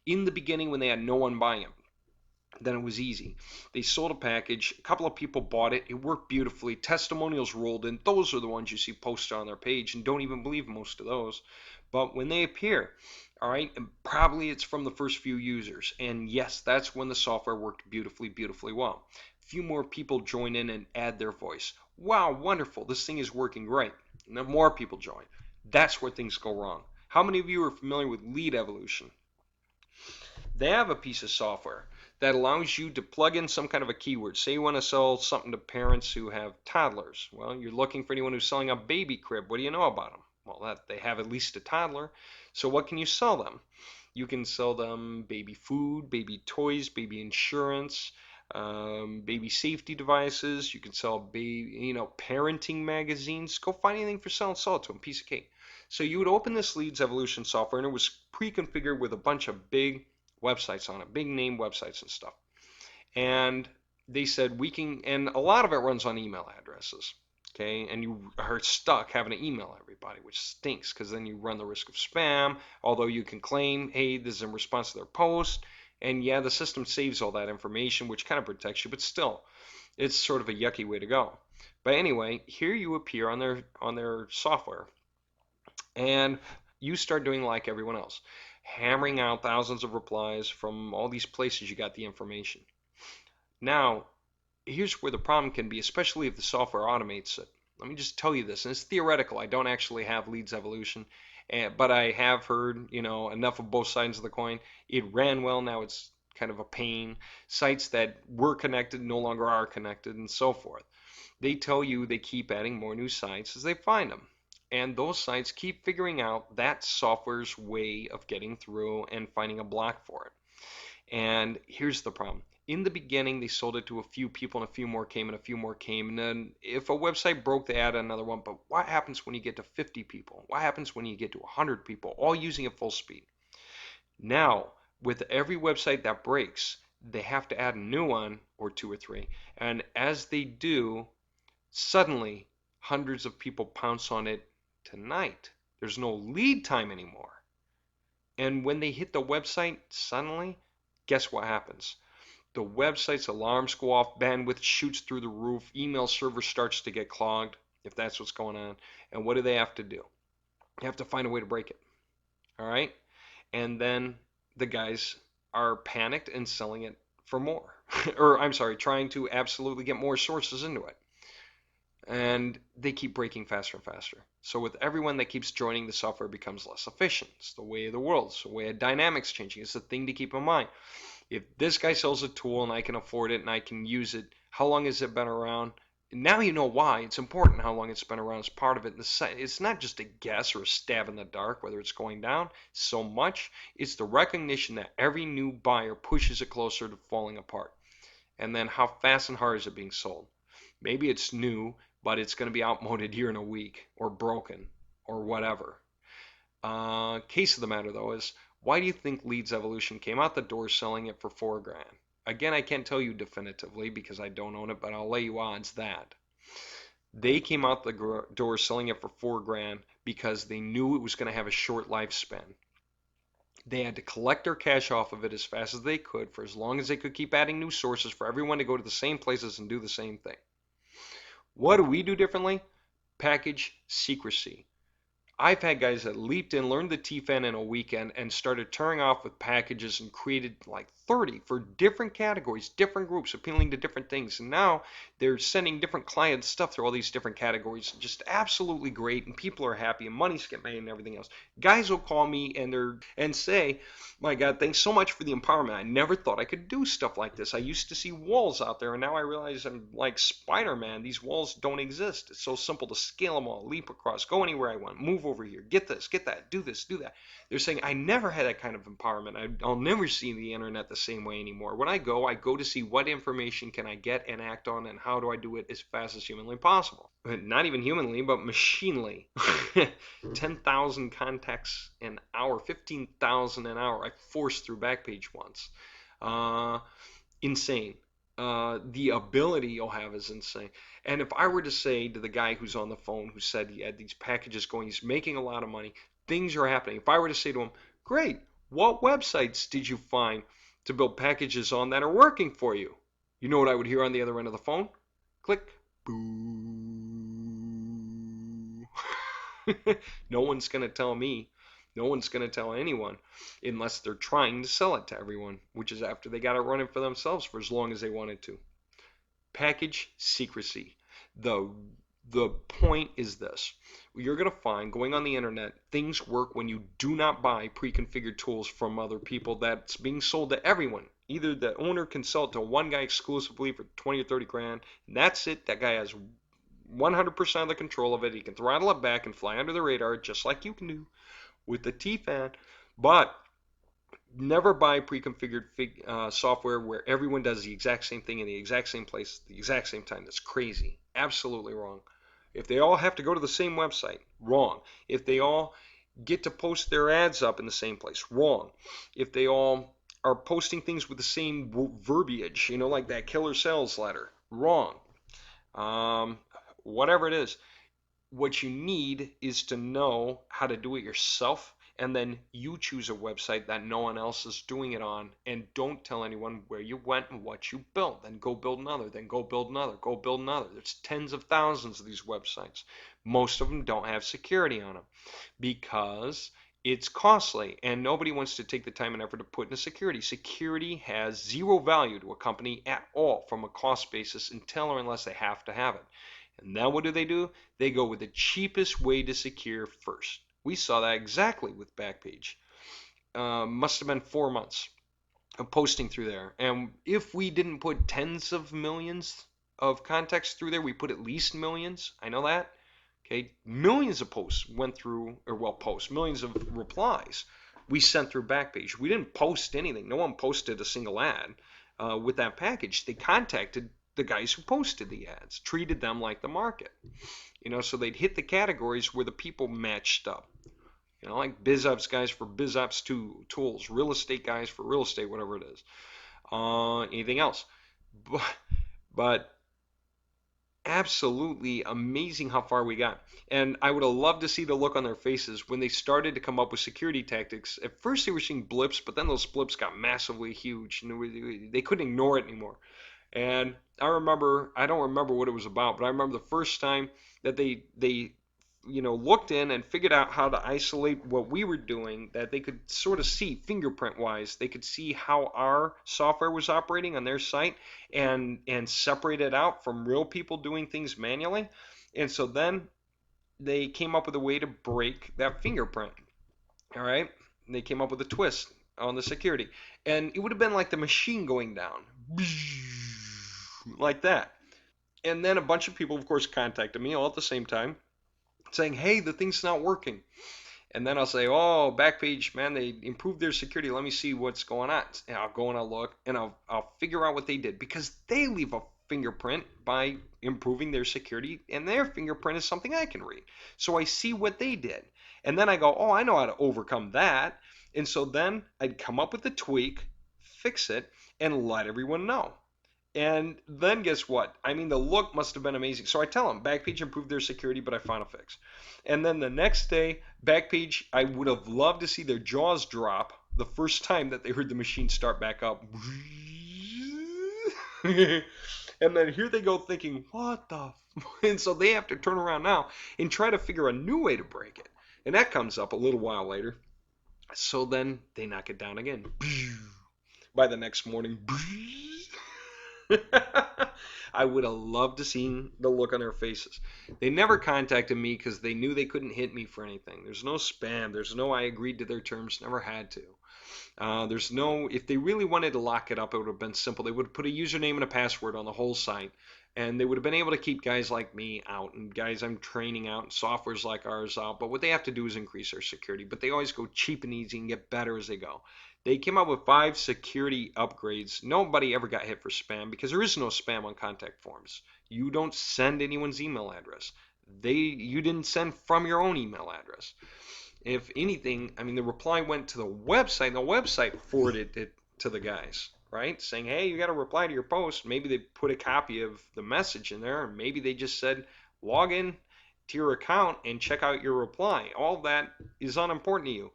In the beginning when they had no one buying them, then it was easy. They sold a package, a couple of people bought it, it worked beautifully, testimonials rolled in. Those are the ones you see posted on their page, and don't even believe most of those. But when they appear, all right, and probably it's from the first few users. And yes, that's when the software worked beautifully, beautifully well. A few more people join in and add their voice. Wow, wonderful, this thing is working great. And then more people join. That's where things go wrong. How many of you are familiar with lead evolution? They have a piece of software that allows you to plug in some kind of a keyword. Say you want to sell something to parents who have toddlers. Well, you're looking for anyone who's selling a baby crib. What do you know about them? Well, that they have at least a toddler. So what can you sell them? You can sell them baby food, baby toys, baby insurance, baby safety devices. You can sell parenting magazines. Go find anything for sale and sell it to them. Piece of cake. So you would open this Leads Evolution software, and it was pre-configured with a bunch of big websites on it, big name websites and stuff. And they said we can, and a lot of it runs on email addresses. Okay, and you are stuck having to email everybody, which stinks because then you run the risk of spam. Although you can claim, hey, this is in response to their post, and yeah, the system saves all that information, which kind of protects you, but still, it's sort of a yucky way to go. But anyway, here you appear on their software, and you start doing like everyone else, hammering out thousands of replies from all these places you got the information. Now, here's where the problem can be, especially if the software automates it. Let me just tell you this, and it's theoretical. I don't actually have Leads Evolution, but I have heard, enough of both sides of the coin. It ran well, now it's kind of a pain. Sites that were connected no longer are connected, and so forth. They tell you they keep adding more new sites as they find them. And those sites keep figuring out that software's way of getting through and finding a block for it. And here's the problem. In the beginning, they sold it to a few people, and a few more came, and a few more came. And then if a website broke, they added another one. But what happens when you get to 50 people? What happens when you get to 100 people, all using it full speed? Now, with every website that breaks, they have to add a new one or two or three. And as they do, suddenly hundreds of people pounce on it tonight. There's no lead time anymore. And when they hit the website, suddenly, guess what happens? The website's alarms go off, bandwidth shoots through the roof, email server starts to get clogged, if that's what's going on. And what do they have to do? They have to find a way to break it. All right? And then the guys are panicked and selling it for more. Or, I'm sorry, trying to absolutely get more sources into it. And they keep breaking faster and faster. So with everyone that keeps joining, the software becomes less efficient. It's the way of the world. It's the way of dynamics changing. It's the thing to keep in mind. If this guy sells a tool and I can afford it and I can use it, how long has it been around? Now you know why. It's important how long it's been around as part of it. It's not just a guess or a stab in the dark whether it's going down so much. It's the recognition that every new buyer pushes it closer to falling apart. And then how fast and hard is it being sold? Maybe it's new, but it's going to be outmoded here in a week or broken or whatever. Case of the matter though is, why do you think Leads Evolution came out the door selling it for $4,000? Again, I can't tell you definitively because I don't own it, but I'll lay you odds that they came out the door selling it for $4,000 because they knew it was going to have a short lifespan. They had to collect their cash off of it as fast as they could for as long as they could keep adding new sources for everyone to go to the same places and do the same thing. What do we do differently? Package secrecy. I've had guys that leaped in, learned the TFN in a weekend, and started tearing off with packages and created like 30 for different categories, different groups, appealing to different things. And now they're sending different clients stuff through all these different categories. Just absolutely great, and people are happy, and money's get made, and everything else. Guys will call me and say, "My God, thanks so much for the empowerment. I never thought I could do stuff like this. I used to see walls out there, and now I realize I'm like Spider-Man. These walls don't exist. It's so simple to scale them all, leap across, go anywhere I want, move over here, get this, get that, do this, do that." They're saying, I never had that kind of empowerment. I'll never see the internet the same way anymore. When I go to see what information can I get and act on, and how do I do it as fast as humanly possible. Not even humanly, but machinely. 10,000 contacts an hour, 15,000 an hour. I forced through Backpage once. Insane. The ability you'll have is insane. And if I were to say to the guy who's on the phone who said he had these packages going, he's making a lot of money, things are happening. If I were to say to him, great, What websites did you find to build packages on that are working for you? You know what I would hear on the other end of the phone? Click. Boo. No one's going to tell me. No one's going to tell anyone unless they're trying to sell it to everyone, which is after they got it running for themselves for as long as they wanted to. Package secrecy. The the point is this. You're going to find going on the internet, things work when you do not buy pre-configured tools from other people that's being sold to everyone. Either the owner can sell it to one guy exclusively for 20 or 30 grand, and that's it. That guy has 100% of the control of it. He can throttle it back and fly under the radar just like you can do with the T-Fan. But never buy pre-configured software where everyone does the exact same thing in the exact same place, the exact same time. That's crazy. Absolutely wrong. If they all have to go to the same website, wrong. If they all get to post their ads up in the same place, wrong. If they all are posting things with the same verbiage, like that killer sales letter, wrong. Um, Whatever it is, what you need is to know how to do it yourself, and then you choose a website that no one else is doing it on, and don't tell anyone where you went and what you built. Then go build another, then go build another, go build another. There's tens of thousands of these websites. Most of them don't have security on them because it's costly and nobody wants to take the time and effort to put into security. Security has zero value to a company at all from a cost basis until or unless they have to have it. And then what do? They go with the cheapest way to secure first. We saw that exactly with Backpage. Must have been 4 months of posting through there. And if we didn't put tens of millions of contacts through there, we put at least millions. I know that. Okay, millions of posts went through, or well, millions of replies we sent through Backpage. We didn't post anything. No one posted a single ad with that package. They contacted the guys who posted the ads, treated them like the market. So they'd hit the categories where the people matched up. Like Biz Ops guys for Biz Ops tools, real estate guys for real estate, whatever it is. Anything else? But, but absolutely amazing how far we got. And I would have loved to see the look on their faces when they started to come up with security tactics. At first they were seeing blips, but then those blips got massively huge and they couldn't ignore it anymore. And I don't remember what it was about, but I remember the first time that they looked in and figured out how to isolate what we were doing, that they could sort of see fingerprint wise. They could see how our software was operating on their site and separate it out from real people doing things manually. And so then they came up with a way to break that fingerprint. All right. And they came up with a twist on the security. And it would have been like the machine going down. Like that. And then a bunch of people, of course, contacted me all at the same time saying, hey, the thing's not working. And then I'll say, oh, Backpage, man, they improved their security. Let me see what's going on. And I'll go and I'll look and I'll figure out what they did because they leave a fingerprint by improving their security, and their fingerprint is something I can read. So I see what they did. And then I go, oh, I know how to overcome that. And so then I'd come up with a tweak, fix it, and let everyone know. And then guess what? I mean, the look must have been amazing. So I tell them, Backpage improved their security, but I found a fix. And then the next day, Backpage, I would have loved to see their jaws drop the first time that they heard the machine start back up. And then here they go thinking, what the? And so they have to turn around now and try to figure a new way to break it. And that comes up a little while later. So then they knock it down again. By the next morning, I would have loved to see the look on their faces. They never contacted me because they knew they couldn't hit me for anything. There's no spam. There's no I agreed to their terms. Never had to. There's no, if they really wanted to lock it up, it would have been simple. They would have put a username and a password on the whole site, and they would have been able to keep guys like me out and guys I'm training out and softwares like ours out. But what they have to do is increase their security. But they always go cheap and easy and get better as they go. They came up with 5 security upgrades. Nobody ever got hit for spam because there is no spam on contact forms. You don't send anyone's email address. You didn't send from your own email address. If anything, I mean, the reply went to the website, and the website forwarded it to the guys, right? Saying, hey, you got to reply to your post. Maybe they put a copy of the message in there, or maybe they just said, log in to your account and check out your reply. All that is unimportant to you.